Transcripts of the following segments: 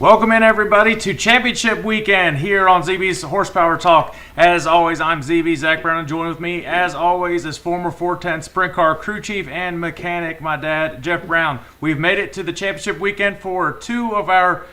Welcome in, everybody, to Championship Weekend here on ZB's Horsepower Talk. As always, I'm ZB, Zack Brown, and joining with me, as always, is former 410 Sprint Car crew chief and mechanic, my dad, Jeff Brown. We've made it to the Championship Weekend for two of our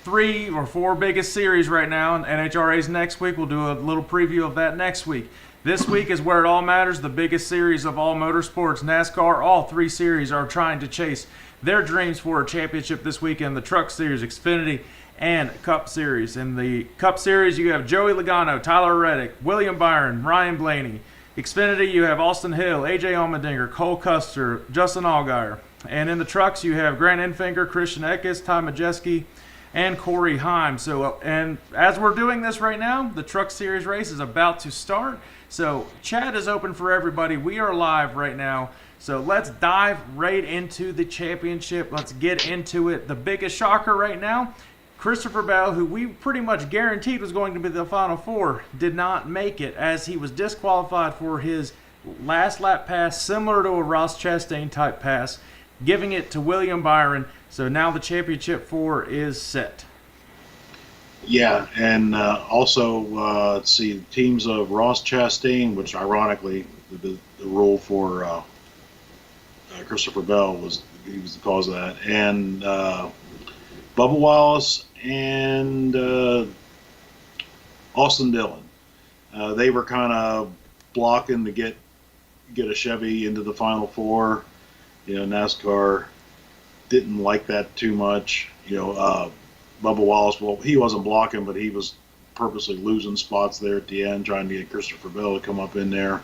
3 or 4 biggest series right now, and NHRA's next week. We'll do a little preview of that next week. This week is where it all matters, the biggest series of all motorsports. NASCAR, all 3 series are trying to chase their dreams for a championship this weekend. The Truck Series, Xfinity, and Cup Series. In the Cup Series, you have Joey Logano, Tyler Reddick, William Byron, Ryan Blaney. Xfinity, you have Austin Hill, AJ Allmendinger, Cole Custer, Justin Allgaier. And in the Trucks, you have Grant Enfinger, Christian Eckes, Ty Majeski, and Corey Heim. And as we're doing this right now, the Truck Series race is about to start. So chat is open for everybody. We are live right now. So let's dive right into the championship. Let's get into it. The biggest shocker right now, Christopher Bell, who we pretty much guaranteed was going to be the Final Four, did not make it as he was disqualified for his last lap pass, similar to a Ross Chastain type pass, giving it to William Byron. So now the championship 4 is set. Yeah, and also, let's see, teams of Ross Chastain, which ironically, the rule for Christopher Bell was the cause of that, and Bubba Wallace and Austin Dillon. They were kind of blocking to get a Chevy into the Final Four. NASCAR didn't like that too much. Bubba Wallace, well, he wasn't blocking, but he was purposely losing spots there at the end, trying to get Christopher Bell to come up in there.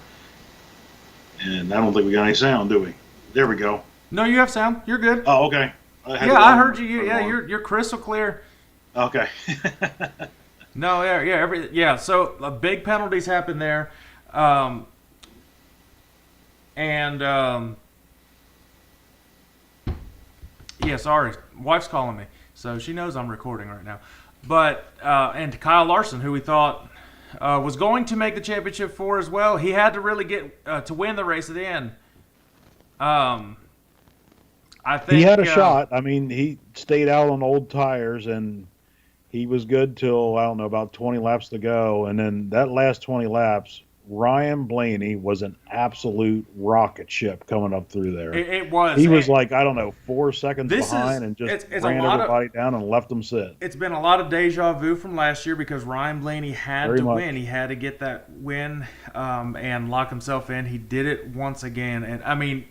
And I don't think we got any sound, do we? There we go. No, you have sound. You're good. Oh, okay. I heard you. You're crystal clear. Okay. No, So big penalties happened there, sorry, wife's calling me, so she knows I'm recording right now. But and Kyle Larson, who we thought was going to make the championship 4 as well, he had to really get to win the race at the end. I think he had a shot. I mean, he stayed out on old tires, and he was good till, I don't know, about 20 laps to go. And then that last 20 laps, Ryan Blaney was an absolute rocket ship coming up through there. It was. He was like, I don't know, 4 seconds behind and just ran everybody down and left them sit. It's been a lot of deja vu from last year because Ryan Blaney had to win. He had to get that win and lock himself in. He did it once again. And, I mean,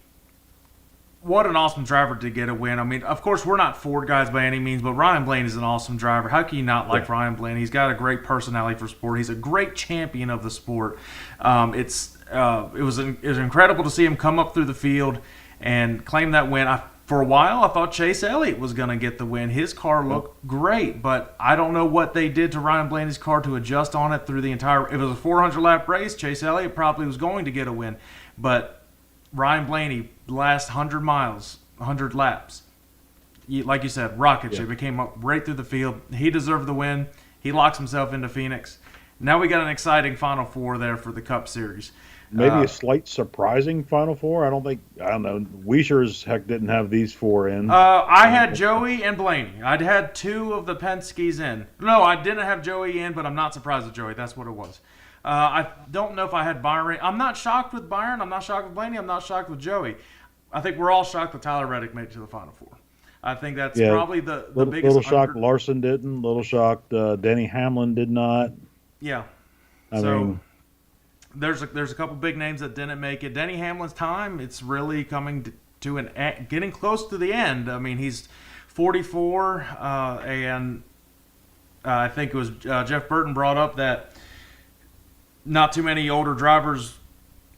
what an awesome driver to get a win. I mean, of course, we're not Ford guys by any means, but Ryan Blaney is an awesome driver. How can you not like Ryan Blaney? He's got a great personality for sport. He's a great champion of the sport. It was incredible to see him come up through the field and claim that win. For a while, I thought Chase Elliott was going to get the win. His car looked great, but I don't know what they did to Ryan Blaney's car to adjust on it through the entire – it was a 400-lap race. Chase Elliott probably was going to get a win, but Ryan Blaney, last 100 miles, 100 laps, like you said, rocket ship. It came up right through the field. He deserved the win. He locks himself into Phoenix. Now we got an exciting Final Four there for the Cup Series. Maybe a slight surprising Final Four. I don't know. Weischer's heck didn't have these 4 in. I had Joey and Blaney. I'd had 2 of the Penske's in. No, I didn't have Joey in, but I'm not surprised with Joey. That's what it was. I don't know if I had Byron. I'm not shocked with Byron. I'm not shocked with Blaney. I'm not shocked with Joey. I think we're all shocked that Tyler Reddick made it to the Final Four. I think that's probably the biggest. Little shocked Larson didn't. Little shocked Denny Hamlin did not. Yeah. I mean, there's a couple big names that didn't make it. Denny Hamlin's time, it's really coming to getting close to the end. I mean, he's 44, and I think it was Jeff Burton brought up that not too many older drivers.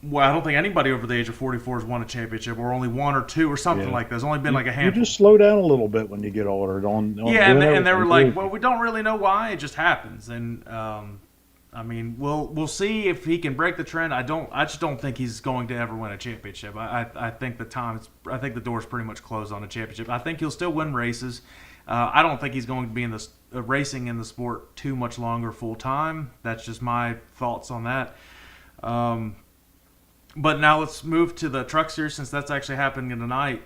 Well, I don't think anybody over the age of 44 has won a championship, or only 1 or 2I something like that. There's only been like a handful. You just slow down a little bit when you get older. And they were like, well, we don't really know why. It just happens. And I mean, we'll see if he can break the trend. I just don't think he's going to ever win a championship. I think the door's pretty much closed on a championship. I think he'll still win races. I don't think he's going to be in the racing in the sport too much longer full time. That's just my thoughts on that. But now let's move to the Truck Series since that's actually happening tonight.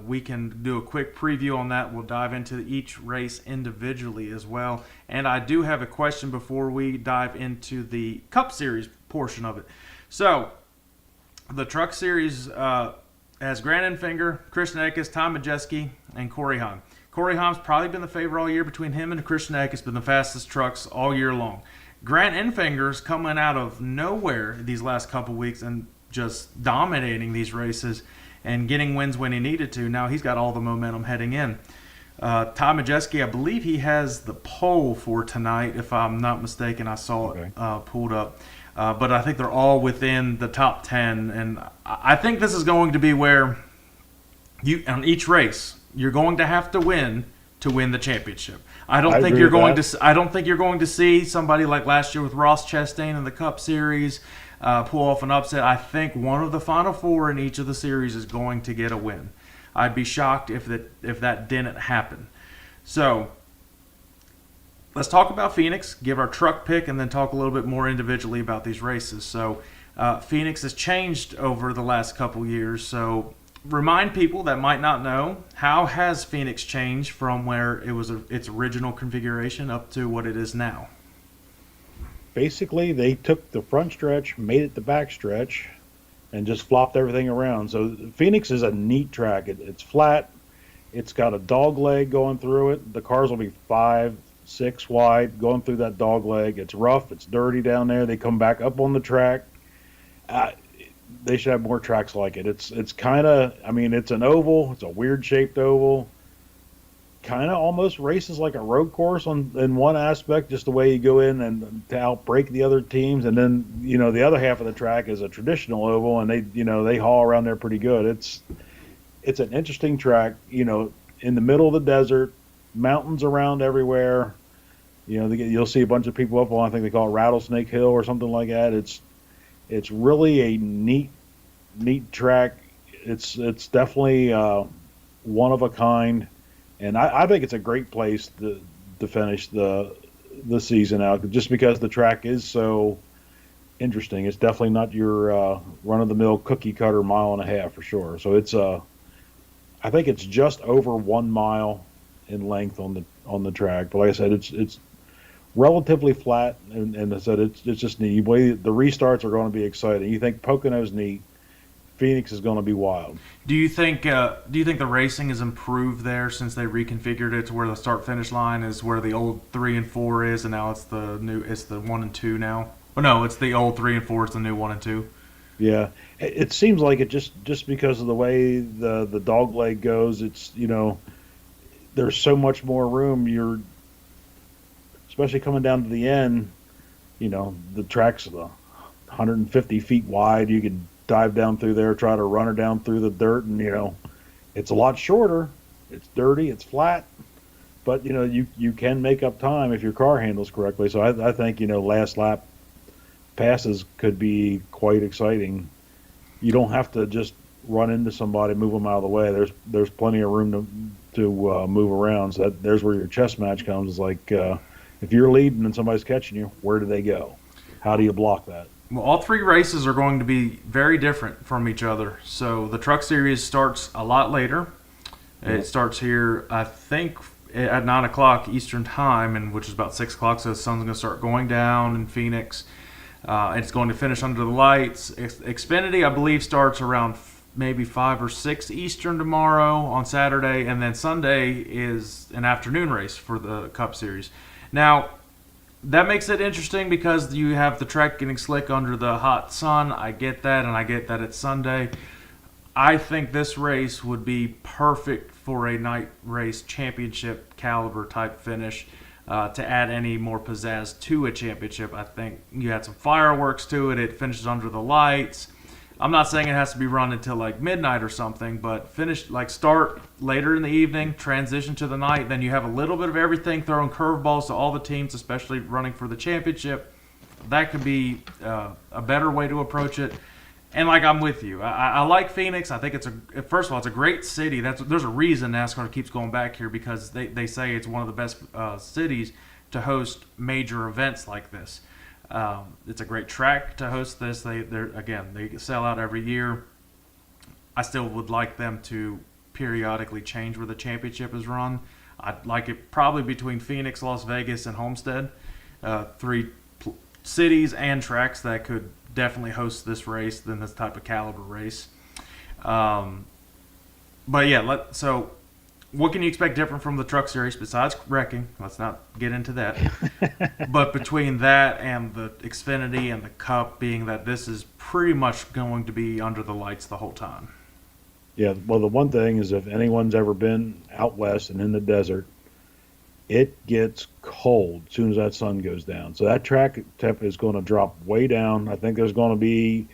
We can do a quick preview on that. We'll dive into each race individually as well. And I do have a question before we dive into the Cup Series portion of it. So, the Truck Series has Grant Enfinger, Christian Eckes, Tom Majeski, and Corey Heim. Corey Heim's probably been the favorite all year. Between him and Christian Eckes, been the fastest trucks all year long. Grant Enfinger's coming out of nowhere these last couple weeks and just dominating these races and getting wins when he needed to. Now he's got all the momentum heading in. Tom Majeski, I believe he has the pole for tonight, if I'm not mistaken. I saw it pulled up. But I think they're all within the top 10. And I think this is going to be where you on each race, you're going to have to win the championship. I don't think you're going to see somebody like last year with Ross Chastain in the Cup Series pull off an upset. I think one of the Final Four in each of the series is going to get a win. I'd be shocked if that didn't happen. So let's talk about Phoenix, give our truck pick, and then talk a little bit more individually about these races. So Phoenix has changed over the last couple years. So remind people that might not know, how has Phoenix changed from where it was its original configuration up to what it is now? Basically, they took the front stretch, made it the back stretch, and just flopped everything around. So Phoenix is a neat track. It's flat. It's got a dog leg going through it. The cars will be 5, 6 wide going through that dog leg. It's rough. It's dirty down there. They come back up on the track. They should have more tracks like it. It's kind of, I mean, it's an oval. It's a weird shaped oval. Kind of almost races like a road course in one aspect, just the way you go in and to outbreak the other teams. And then, the other half of the track is a traditional oval, and they haul around there pretty good. It's an interesting track, in the middle of the desert, mountains around everywhere. You'll see a bunch of people up on, I think they call it Rattlesnake Hill or something like that. It's really a neat track. It's definitely one of a kind. And I think it's a great place to finish the season out, just because the track is so interesting. It's definitely not your run-of-the-mill cookie-cutter mile and a half for sure. So I think it's just over 1 mile in length on the track. But like I said, it's relatively flat, and I said it's just neat. The restarts are going to be exciting. You think Pocono's neat, Phoenix is going to be wild. Do you think the racing has improved there since they reconfigured it to where the start finish line is where the old 3 and 4 is, and now it's the 1 and 2 now? Well, no, it's the old 3 and 4. It's the new 1 and 2. Yeah, it seems like it just because of the way the dog leg goes. It's there's so much more room. You're especially coming down to the end. The track's 150 feet wide. You could dive down through there, try to run her down through the dirt, and it's a lot shorter. It's dirty, it's flat, but you can make up time if your car handles correctly. So I think last lap passes could be quite exciting. You don't have to just run into somebody, move them out of the way. There's plenty of room to move around. So there's where your chess match comes. It's like if you're leading and somebody's catching you, where do they go? How do you block that? Well, all 3 races are going to be very different from each other. So the Truck Series starts a lot later. It starts here, I think, at 9 o'clock Eastern Time, and which is about 6 o'clock, so the sun's going to start going down in Phoenix. It's going to finish under the lights. Xfinity, I believe, starts around maybe 5 or 6 Eastern tomorrow on Saturday, and then Sunday is an afternoon race for the Cup Series. Now, that makes it interesting because you have the track getting slick under the hot sun. I get that, and I get that it's Sunday. I think this race would be perfect for a night race championship caliber type finish to add any more pizzazz to a championship. I think you had some fireworks to it. It finishes under the lights. I'm not saying it has to be run until like midnight or something, but start later in the evening, transition to the night. Then you have a little bit of everything, throwing curveballs to all the teams, especially running for the championship. That could be a better way to approach it. And I'm with you. I like Phoenix. I think first of all, it's a great city. There's a reason NASCAR keeps going back here, because they say it's one of the best cities to host major events like this. It's a great track to host this. They sell out every year. I still would like them to periodically change where the championship is run. I'd like it probably between Phoenix, Las Vegas, and Homestead, three cities and tracks that could definitely host this race, then this type of caliber race. But yeah, so what can you expect different from the Truck Series besides wrecking? Let's not get into that. But between that and the Xfinity and the Cup, being that this is pretty much going to be under the lights the whole time. Yeah, well, the one thing is if anyone's ever been out west and in the desert, it gets cold as soon as that sun goes down. So that track temp is going to drop way down. I think there's going to be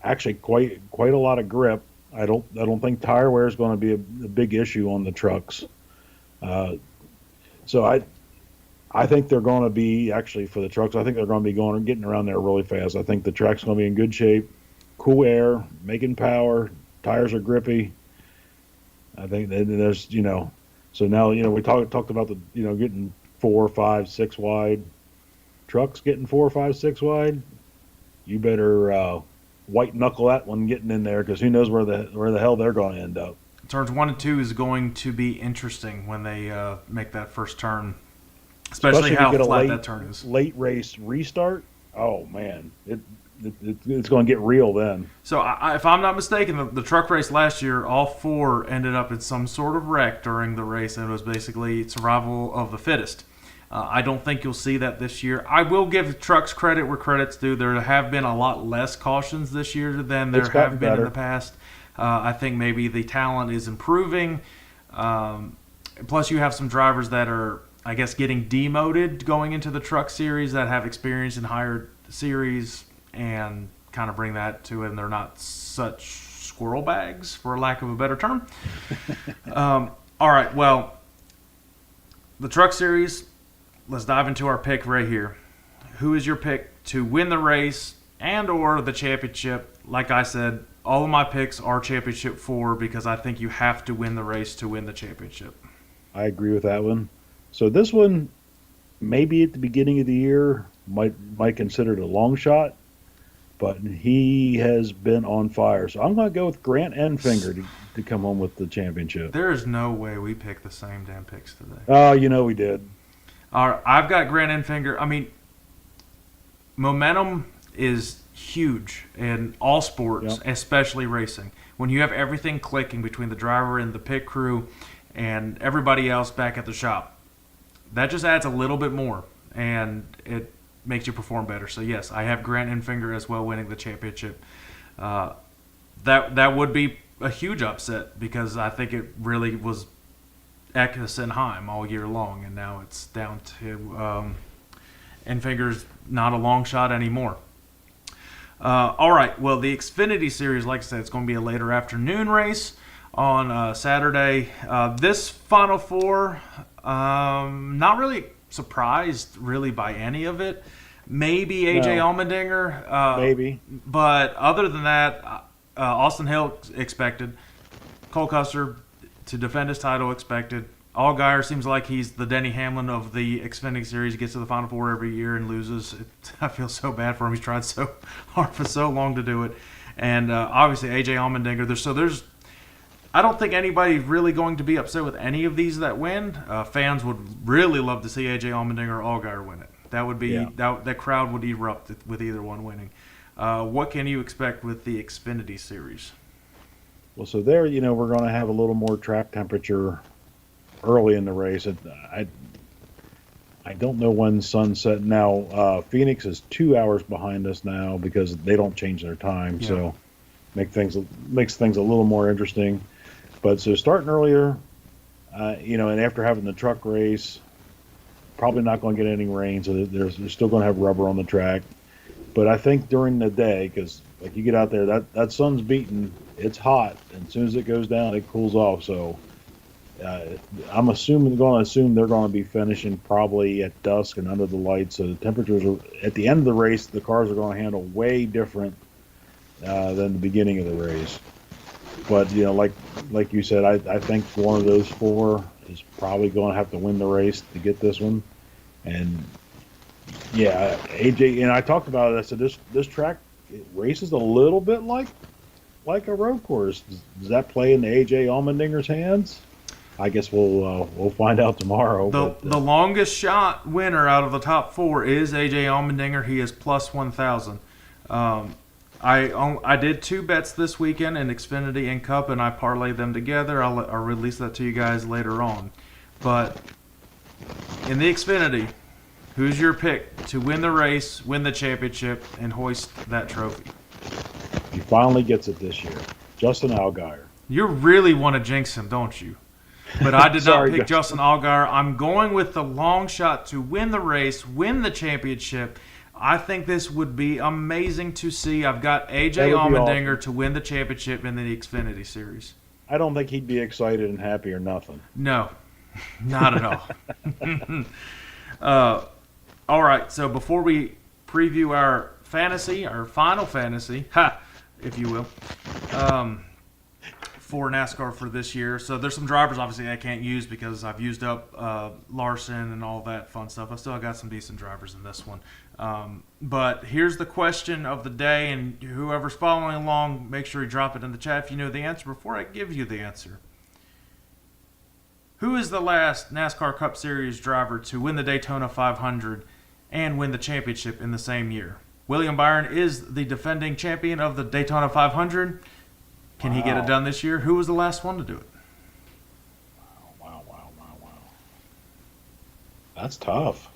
actually quite a lot of grip. I don't think tire wear is going to be a big issue on the trucks. So I think they're going to be actually for the trucks. I think they're going to be getting around there really fast. I think the track's going to be in good shape, cool air, making power. Tires are grippy. I think there's so now we talked about the getting 4, 5, 6 wide. Trucks getting 4, 5, 6 wide. You better white knuckle that one getting in there because who knows where the hell they're going to end up. Turns 1 and 2 is going to be interesting when they make that first turn, especially how flat that turn is. Late race restart. Oh man, it's going to get real then. So if I'm not mistaken, the truck race last year, all 4 ended up in some sort of wreck during the race, and it was basically survival of the fittest. I don't think you'll see that this year. I will give trucks credit where credit's due. There have been a lot less cautions this year than there have been in the past. I think maybe the talent is improving. Plus, you have some drivers that are, I guess, getting demoted going into the truck series that have experience in higher series and kind of bring that to it, and they're not such squirrel bags, for lack of a better term. All right, well, the truck series, let's dive into our pick right here. Who is your pick to win the race and or the championship? Like I said, all of my picks are championship 4 because I think you have to win the race to win the championship. I agree with that one. So this one, maybe at the beginning of the year, might consider it a long shot, but he has been on fire. So I'm going to go with Grant Enfinger to come home with the championship. There is no way we picked the same damn picks today. Oh, we did. All right, I've got Grant Enfinger. I mean, momentum is huge in all sports, especially racing. When you have everything clicking between the driver and the pit crew and everybody else back at the shop, that just adds a little bit more, and it makes you perform better. So, yes, I have Grant Enfinger as well winning the championship. That would be a huge upset because I think it really was Eckes and Heim all year long, and now it's down to Enfinger's not a long shot anymore. All right, well, the Xfinity Series, like I said, it's going to be a later afternoon race on Saturday. This Final Four, not really surprised really by any of it. Maybe A.J. Allmendinger. Maybe. But other than that, Austin Hill expected. Cole Custer to defend his title expected. Allgaier seems like he's the Denny Hamlin of the Xfinity Series. He gets to the Final Four every year and loses. I feel so bad for him. He's tried so hard for so long to do it. And obviously A.J. Allmendinger. I don't think anybody's really going to be upset with any of these that win. Fans would really love to see A.J. Allmendinger or Allgaier win it. That would be that crowd would erupt with either one winning. What can you expect with the Xfinity Series? Well, so there, we're going to have a little more track temperature early in the race. I don't know when sunset now. Phoenix is 2 hours behind us now because they don't change their time, so makes things a little more interesting. But so starting earlier, and after having the truck race, probably not going to get any rain, so they're still going to have rubber on the track. But I think during the day, because like you get out there, that sun's beating, it's hot, and as soon as it goes down, it cools off. So I'm going to assume they're going to be finishing probably at dusk and under the lights. So the temperatures at the end of the race, the cars are going to handle way different than the beginning of the race. But like you said, I think one of those 4 is probably going to have to win the race to get this one. And Yeah, AJ and I talked about it. I said this track it races a little bit like a road course. Does that play into AJ Allmendinger's hands? I guess we'll find out tomorrow. The longest shot winner out of the top four is AJ Allmendinger. He is plus 1,000. I did two bets this weekend in Xfinity and Cup, and I parlayed them together. I'll release that to you guys later on. But in the Xfinity, who's your pick to win the race, win the championship, and hoist that trophy? He finally gets it this year. Justin Allgaier. You really want to jinx him, don't you? But I did not Sorry, pick guys. Justin Allgaier. I'm going with the long shot to win the race, win the championship. I think this would be amazing to see. I've got AJ That would be Allmendinger awesome. to win the championship in the Xfinity Series. I don't think he'd be excited and happy or nothing. No, not at all. All right, so before we preview our final fantasy, if you will, for NASCAR for this year. So there's some drivers obviously I can't use because I've used up Larson and all that fun stuff. I still got some decent drivers in this one. But here's the question of the day, and whoever's following along, make sure you drop it in the chat if you know the answer before I give you the answer. Who is the last NASCAR Cup Series driver to win the Daytona 500 and win the championship in the same year? William Byron is the defending champion of the Daytona 500. Can he get it done this year? Who was the last one to do it? Wow. That's tough.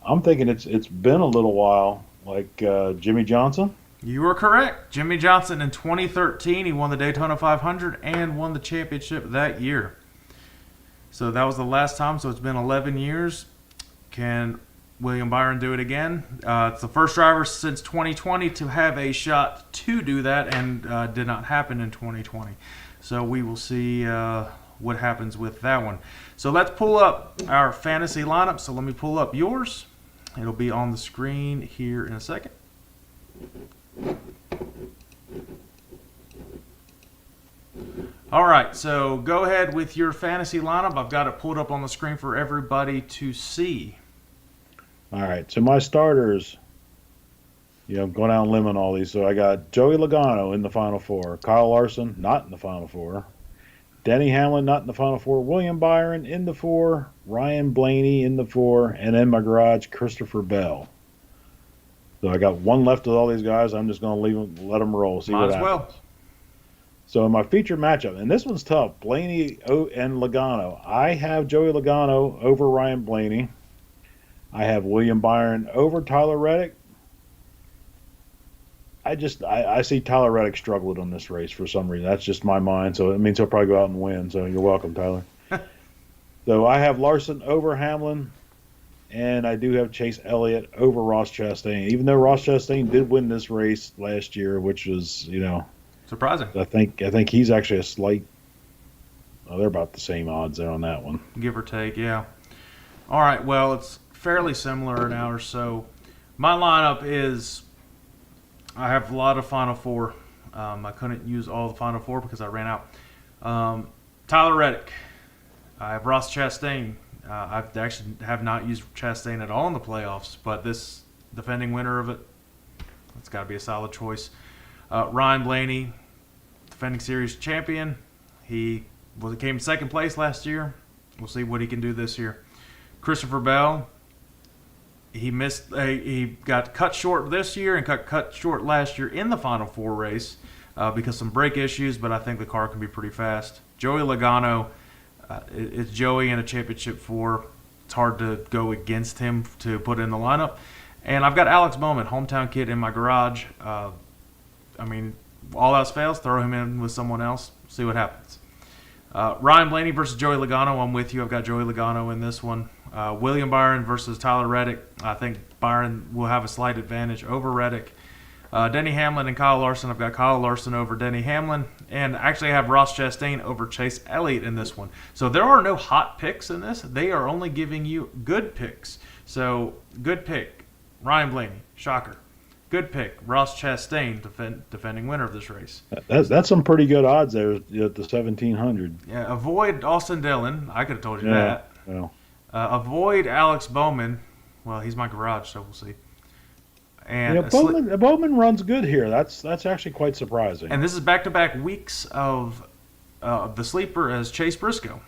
I'm thinking it's been a little while, like Jimmy Johnson. You were correct. Jimmy Johnson in 2013, he won the Daytona 500 and won the championship that year. So that was the last time, so it's been 11 years. Can William Byron do it again? It's the first driver since 2020 to have a shot to do that, and did not happen in 2020. So we will see what happens with that one. So let's pull up our fantasy lineup. So let me pull up yours. It'll be on the screen here in a second. All right, so go ahead with your fantasy lineup. I've got it pulled up on the screen for everybody to see. All right, so my starters, I'm going down limb on all these. So I got Joey Logano in the Final Four, Kyle Larson not in the Final Four, Denny Hamlin not in the Final Four, William Byron in the four, Ryan Blaney in the four, and in my garage, Christopher Bell. So I got one left of all these guys. I'm just going to let them roll, see Might what as happens. well. So in my feature matchup, and this one's tough, Blaney and Logano. I have Joey Logano over Ryan Blaney. I have William Byron over Tyler Reddick. I see Tyler Reddick struggling on this race for some reason. That's just my mind. So it means he'll probably go out and win. So you're welcome, Tyler. So I have Larson over Hamlin, and I do have Chase Elliott over Ross Chastain. Even though Ross Chastain did win this race last year, which was, Surprising. I think he's actually a slight. Oh, they're about the same odds there on that one. Give or take, yeah. All right, well, it's fairly similar in ours. So my lineup is, I have a lot of Final Four. I couldn't use all the Final Four because I ran out. Tyler Reddick. I have Ross Chastain. I actually have not used Chastain at all in the playoffs, but this defending winner of it, it's got to be a solid choice. Ryan Blaney, defending series champion. He came second place last year. We'll see what he can do this year. Christopher Bell, he got cut short this year and got cut short last year in the Final Four race because some brake issues, but I think the car can be pretty fast. Joey Logano, it's Joey in a championship four. It's hard to go against him to put in the lineup. And I've got Alex Bowman, hometown kid, in my garage. All else fails, throw him in with someone else, see what happens. Ryan Blaney versus Joey Logano, I'm with you. I've got Joey Logano in this one. William Byron versus Tyler Reddick. I think Byron will have a slight advantage over Reddick. Denny Hamlin and Kyle Larson. I've got Kyle Larson over Denny Hamlin. And actually I have Ross Chastain over Chase Elliott in this one. So there are no hot picks in this. They are only giving you good picks. So good pick, Ryan Blaney. Shocker. Good pick, Ross Chastain, defending winner of this race. That's some pretty good odds there at the 1,700. Yeah, avoid Austin Dillon. I could have told you Yeah, that. well, Avoid Alex Bowman. Well, he's my garage, so we'll see. You And know, Bowman runs good here. That's actually quite surprising. this is back-to-back weeks of the sleeper as Chase Briscoe.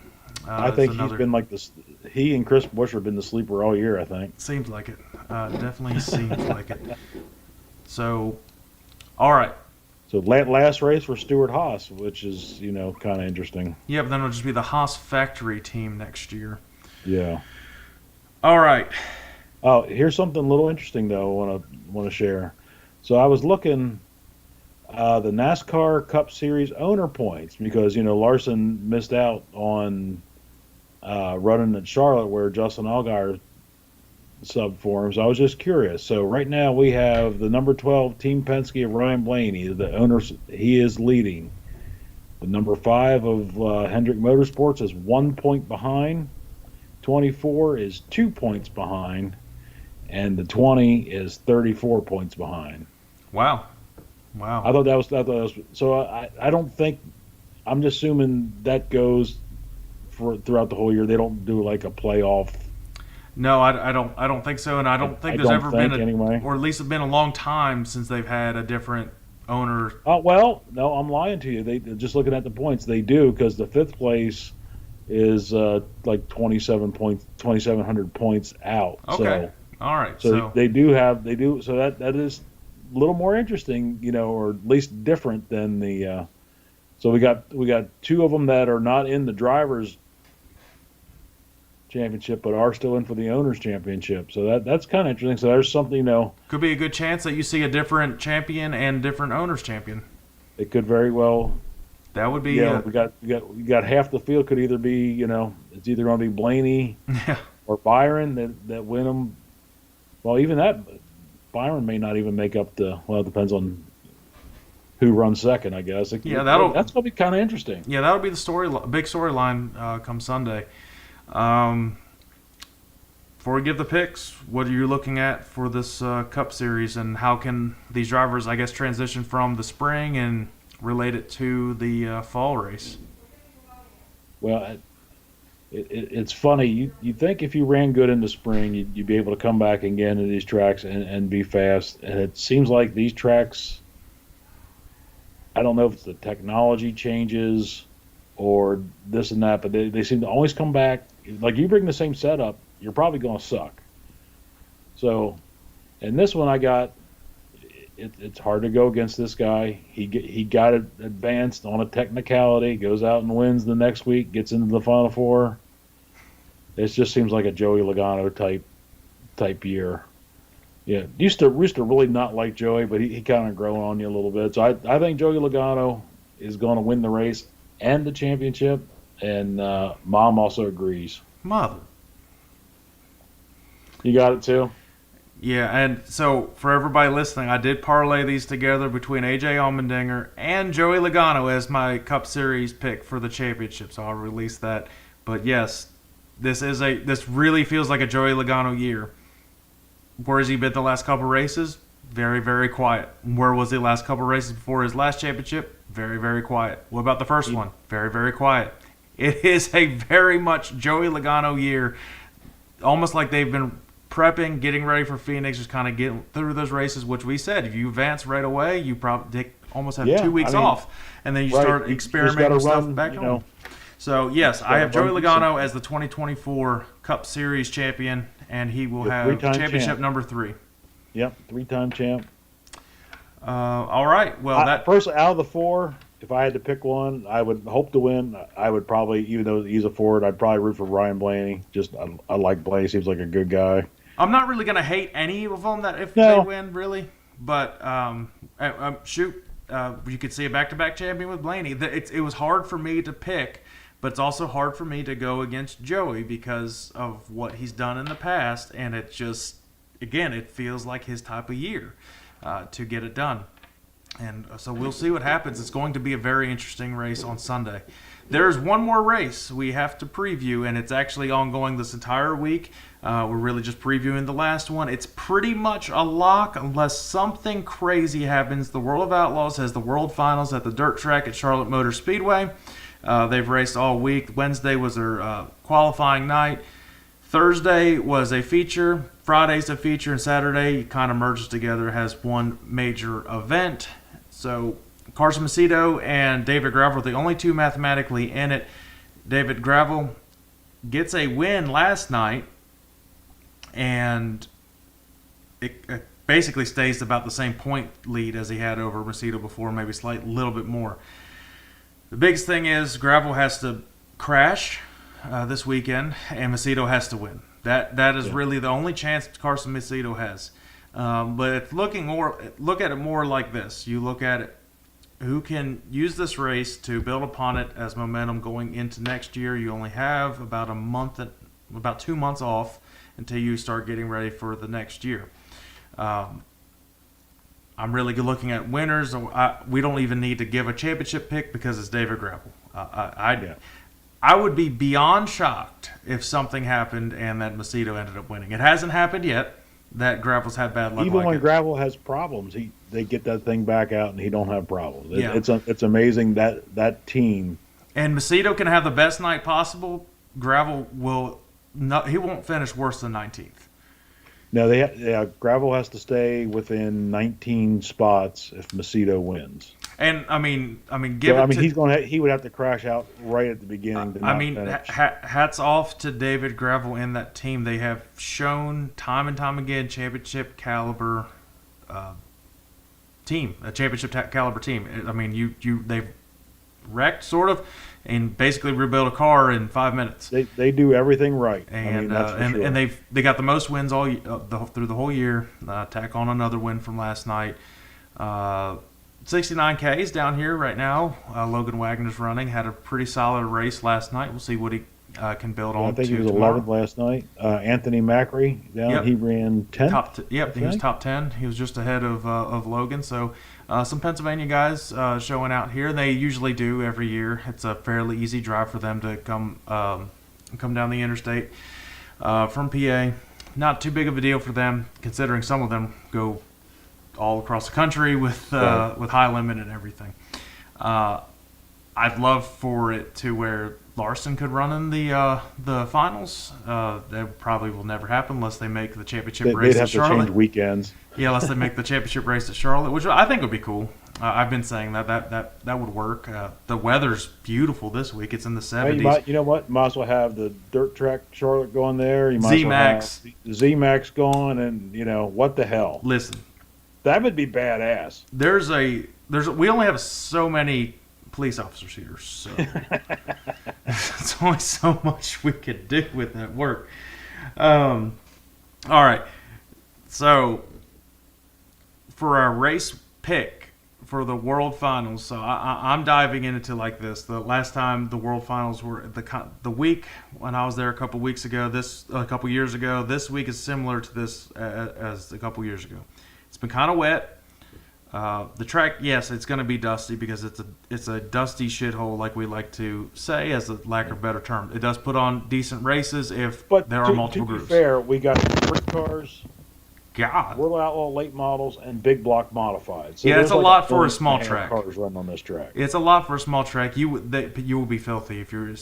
I think he's been like this. He and Chris Buescher have been the sleeper all year, I think. Seems like it. Definitely seems like it. So, all right. So last race for Stuart Haas, which is, kind of interesting. Yeah, but then it'll just be the Haas factory team next year. Yeah. All right. Oh, here's something a little interesting though. I want to share. So I was looking the NASCAR Cup Series owner points because Larson missed out on running at Charlotte where Justin Allgaier sub for him. So I was just curious. So right now we have the number 12 Team Penske of Ryan Blaney, the owners. He is leading. The number 5 of Hendrick Motorsports is 1 point behind. 24 is 2 points behind, and the 20 is 34 points behind. Wow. I thought that was so. I don't think. I'm just assuming that goes for throughout the whole year. They don't do like a playoff. No, I don't think so, and I don't think there's ever been anyway. Or at least it's been a long time since they've had a different owner. Oh well, no, I'm lying to you. They just looking at the points. They do because the 5th place is like 2,700 points out. Okay. All right. So they do. So that is a little more interesting, or at least different than the. So we got 2 of them that are not in the drivers' championship, but are still in for the owners' championship. So that's kind of interesting. So there's something, could be a good chance that you see a different champion and different owners champion. It could very well. That would be. Yeah, we got half the field could either be, it's either going to be Blaney or Byron that win them. Well, even that, Byron may not even make up the. Well, it depends on who runs second, I guess. That's going to be kind of interesting. Yeah, that'll be the big storyline come Sunday. Before we give the picks, what are you looking at for this Cup Series, and how can these drivers, I guess, transition from the spring and relate it to the fall race? Well, it's funny. You think if you ran good in the spring, you'd be able to come back and get into these tracks and be fast. And it seems like these tracks, I don't know if it's the technology changes or this and that, but they seem to always come back. Like you bring the same setup, you're probably going to suck. So, and this one I got, it's hard to go against this guy. He got it advanced on a technicality, goes out and wins the next week, gets into the Final Four. It just seems like a Joey Logano type year. Yeah, used to really not like Joey, but he kind of growing on you a little bit. So I think Joey Logano is going to win the race and the championship, and Mom also agrees. Mother. You got it too? Yeah, and so for everybody listening, I did parlay these together between AJ Allmendinger and Joey Logano as my Cup Series pick for the championship, so I'll release that. But yes, this really feels like a Joey Logano year. Where has he been the last couple races? Very, very quiet. Where was he the last couple races before his last championship? Very, very quiet. What about the first one? Very, very quiet. It is a very much Joey Logano year, almost like they've been prepping, getting ready for Phoenix, just kind of getting through those races, which we said, if you advance right away, you probably almost have 2 weeks off, and then you start experimenting with stuff back home. So, yes, I have Joey Logano as the 2024 Cup Series champion, and he will have championship number 3. Yep, 3-time champ. All right. Well, first out of the 4, if I had to pick one, I would hope to win. I would probably, even though he's a Ford, I'd probably root for Ryan Blaney. Just I like Blaney; seems like a good guy. I'm not really gonna hate any of them they win, really. But you could see a back-to-back champion with Blaney. It was hard for me to pick, but it's also hard for me to go against Joey because of what he's done in the past, and it just, again, it feels like his type of year to get it done. And so we'll see what happens. It's going to be a very interesting race on Sunday. There's one more race we have to preview, and it's actually ongoing this entire week. We're really just previewing the last one. It's pretty much a lock unless something crazy happens. The World of Outlaws has the World Finals at the dirt track at Charlotte Motor Speedway. They've raced all week. Wednesday was their qualifying night. Thursday was a feature. Friday's a feature and Saturday kind of merges together, has one major event. So Carson Macedo and David Gravel are the only two mathematically in it. David Gravel gets a win last night, and it basically stays about the same point lead as he had over Macedo before, maybe little bit more. The biggest thing is Gravel has to crash this weekend, and Macedo has to win. That is really the only chance Carson Macedo has. But it's look at it more like this. You look at it, who can use this race to build upon it as momentum going into next year. You only have about 2 months off until you start getting ready for the next year. I'm really looking at winners. We don't even need to give a championship pick because it's David Gravel. I would be beyond shocked if something happened and that Macedo ended up winning. It hasn't happened yet. That Gravel's had bad luck. Even when Gravel has problems, they get that thing back out and he don't have problems. Yeah. It's amazing that team. And Macedo can have the best night possible. Gravel he won't finish worse than 19th. No, Gravel has to stay within 19 spots if Macedo wins. And he would have to crash out right at the beginning. Hats off to David Gravel and that team. They have shown time and time again championship caliber team, a championship caliber team. I mean, they've wrecked sort of, and basically rebuilt a car in 5 minutes. They do everything right, and that's for sure. And they got the most wins all through the whole year. Tack on another win from last night. 69Ks down here right now. Logan Wagner's running. Had a pretty solid race last night. We'll see what he can build on. I think he was tomorrow. 11th last night. Anthony Macri down. He ran 10th. He was top 10. He was just ahead of Logan. So some Pennsylvania guys showing out here. They usually do every year. It's a fairly easy drive for them to come down the interstate from PA. Not too big of a deal for them, considering some of them go all across the country with high limit and everything. I'd love for it to where Larson could run in the finals. That probably will never happen unless they make the championship race at Charlotte. They'd have to change weekends. Yeah, unless they make the championship race at Charlotte, which I think would be cool. I've been saying that would work. The weather's beautiful this week. It's in the 70s. You know what? Might as well have the dirt track Charlotte going there. You might Z-Max. as well have Z-Max going, and what the hell? Listen. That would be badass. We only have so many police officers here, so it's only so much we could do with that work. All right, so for our race pick for the World Finals, so I'm diving into like this. The last time the World Finals were the week when I was there a couple years ago. This week is similar to this as a couple years ago. It's been kind of wet. The track, yes, it's going to be dusty because it's a dusty shithole, like we like to say, as a lack of a better term. It does put on decent races if there are multiple groups. To be fair, we got sprint cars, World Outlaw late models, and big block modified. So it's a lot for a small track. Cars running on this track. It's a lot for a small track. You will be filthy if you're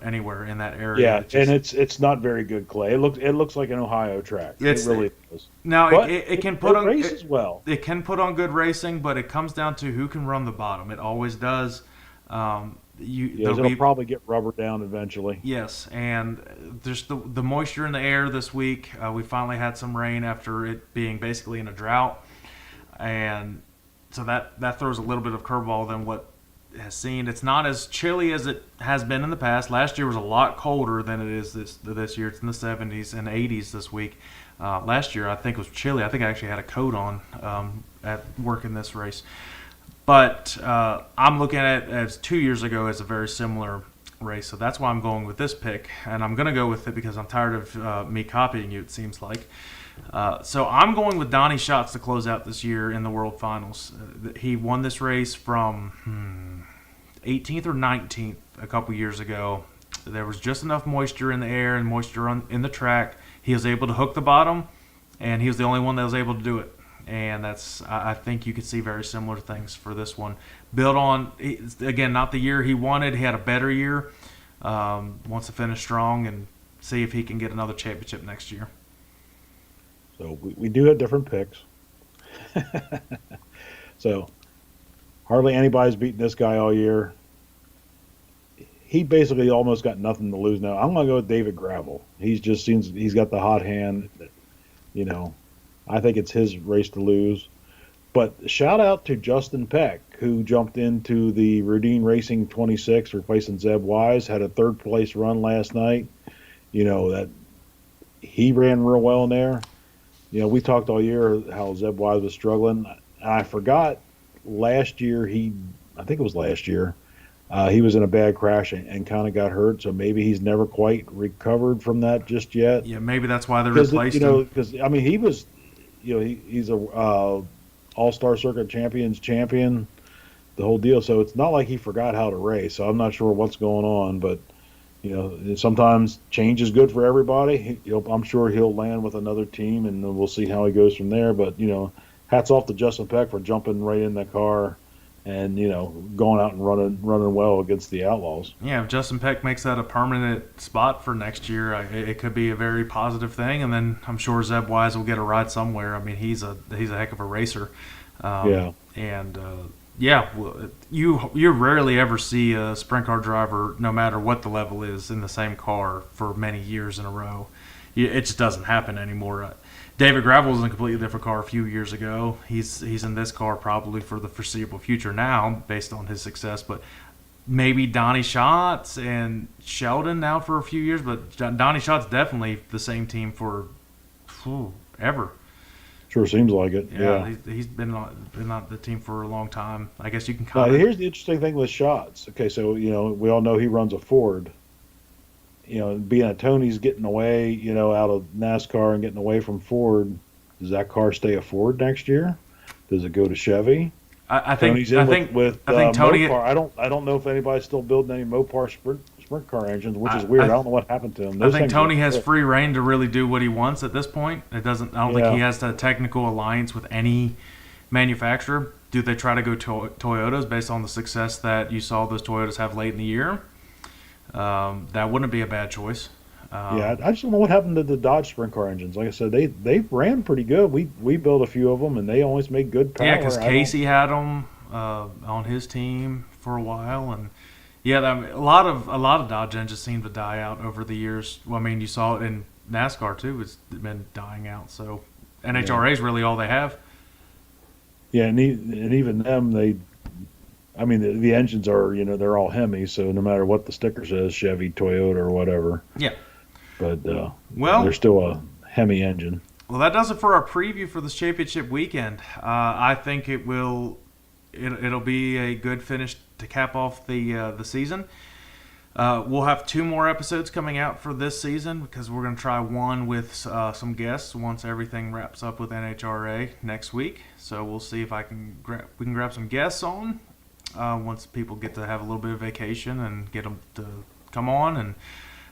anywhere in that area. Yeah, and it's not very good clay. It looks like an Ohio track. It really does. Now it can put on races well. It can put on good racing, but it comes down to who can run the bottom. It always does. It'll probably get rubber down eventually. Yes, and there's the moisture in the air this week. We finally had some rain after it being basically in a drought, and so that throws a little bit of curveball than what has seen. It's not as chilly as it has been in the past. Last year was a lot colder than it is this year. It's in the 70s and 80s this week. Last year I think it was chilly. I think I actually had a coat on at work in this race. But I'm looking at it as 2 years ago as a very similar race. So that's why I'm going with this pick. And I'm going to go with it because I'm tired of me copying you, it seems like. So I'm going with Donnie Schatz to close out this year in the World Finals. He won this race from 18th or 19th a couple years ago. There was just enough moisture in the air and moisture in the track. He was able to hook the bottom, and he was the only one that was able to do it. And I think you could see very similar things for this one. Build on, again, not the year he wanted. He had a better year. Wants to finish strong and see if he can get another championship next year. So we do have different picks. So hardly anybody's beaten this guy all year. He basically almost got nothing to lose now. I'm going to go with David Gravel. He's got the hot hand. You know, I think it's his race to lose. But shout out to Justin Peck, who jumped into the Rudine Racing 26, replacing Zeb Wise, had a third place run last night. You know, that he ran real well in there. You know, we talked all year how Zeb Wise was struggling. I forgot last year, I think it was last year, he was in a bad crash and kind of got hurt, so maybe he's never quite recovered from that just yet. Yeah, maybe that's why they replaced him. Because I mean, he was, he's a All-Star Circuit champion, the whole deal. So it's not like he forgot how to race. So I'm not sure what's going on, but sometimes change is good for everybody. I'm sure he'll land with another team, and we'll see how he goes from there. But hats off to Justin Peck for jumping right in that car and going out and running well against the Outlaws. Yeah, if Justin Peck makes that a permanent spot for next year, it could be a very positive thing. And then I'm sure Zeb Wise will get a ride somewhere. I mean, he's a heck of a racer. Yeah. And you rarely ever see a sprint car driver, no matter what the level is, in the same car for many years in a row. It just doesn't happen anymore. David Gravel was in a completely different car a few years ago. He's in this car probably for the foreseeable future now, based on his success. But maybe Donnie Schatz and Sheldon now for a few years. But Donnie Schatz definitely the same team for ever. Sure seems like it. Yeah. He's been on the team for a long time. I guess you can comment. Here's the interesting thing with Schatz. Okay, so we all know he runs a Ford. Being a Tony's getting away, out of NASCAR and getting away from Ford, does that car stay a Ford next year? Does it go to Chevy? I think Tony. Mopar. I don't know if anybody's still building any Mopar sprint car engines, which is weird. I don't know what happened to him. I think Tony has free reign to really do what he wants at this point. I don't think he has a technical alliance with any manufacturer. Do they try to go Toyotas based on the success that you saw those Toyotas have late in the year? That wouldn't be a bad choice. I just don't know what happened to the Dodge sprint car engines. Like I said, they ran pretty good. We built a few of them, and they always made good power. Yeah, because Casey had them on his team for a while, and a lot of Dodge engines seem to die out over the years. Well, I mean, you saw it in NASCAR too; it's been dying out. So NHRA is really all they have. Yeah, and even them, the engines are, they're all Hemi, so no matter what the sticker says, Chevy, Toyota, or whatever. Yeah. But, they're still a Hemi engine. Well, that does it for our preview for this championship weekend. I think it'll be a good finish to cap off the season. We'll have 2 more episodes coming out for this season because we're going to try one with some guests once everything wraps up with NHRA next week. So we'll see if we can grab some guests on. Once people get to have a little bit of vacation and get them to come on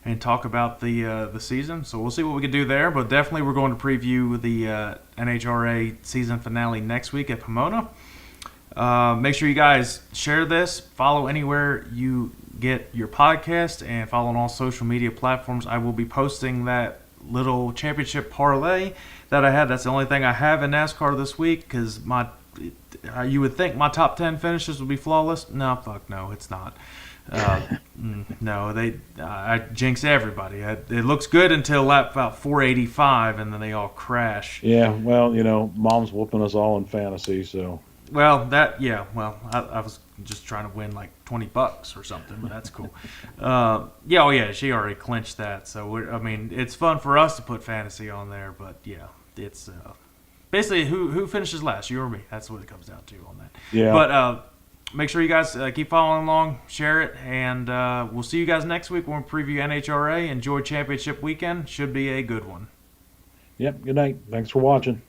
and talk about the season. So we'll see what we can do there. But definitely we're going to preview the NHRA season finale next week at Pomona. Make sure you guys share this. Follow anywhere you get your podcast and follow on all social media platforms. I will be posting that little championship parlay that I had. That's the only thing I have in NASCAR this week because you would think my top 10 finishes would be flawless. No, fuck no, it's not. No, I jinx everybody. It looks good until lap about 485, and then they all crash. Yeah, well, Mom's whooping us all in fantasy, so. Well, I was just trying to win like $20 or something, but that's cool. She already clinched that. So it's fun for us to put fantasy on there, but it's. Basically, who finishes last, you or me? That's what it comes down to on that. Yeah. But make sure you guys keep following along, share it, and we'll see you guys next week when we preview NHRA. Enjoy championship weekend. Should be a good one. Yep. Good night. Thanks for watching.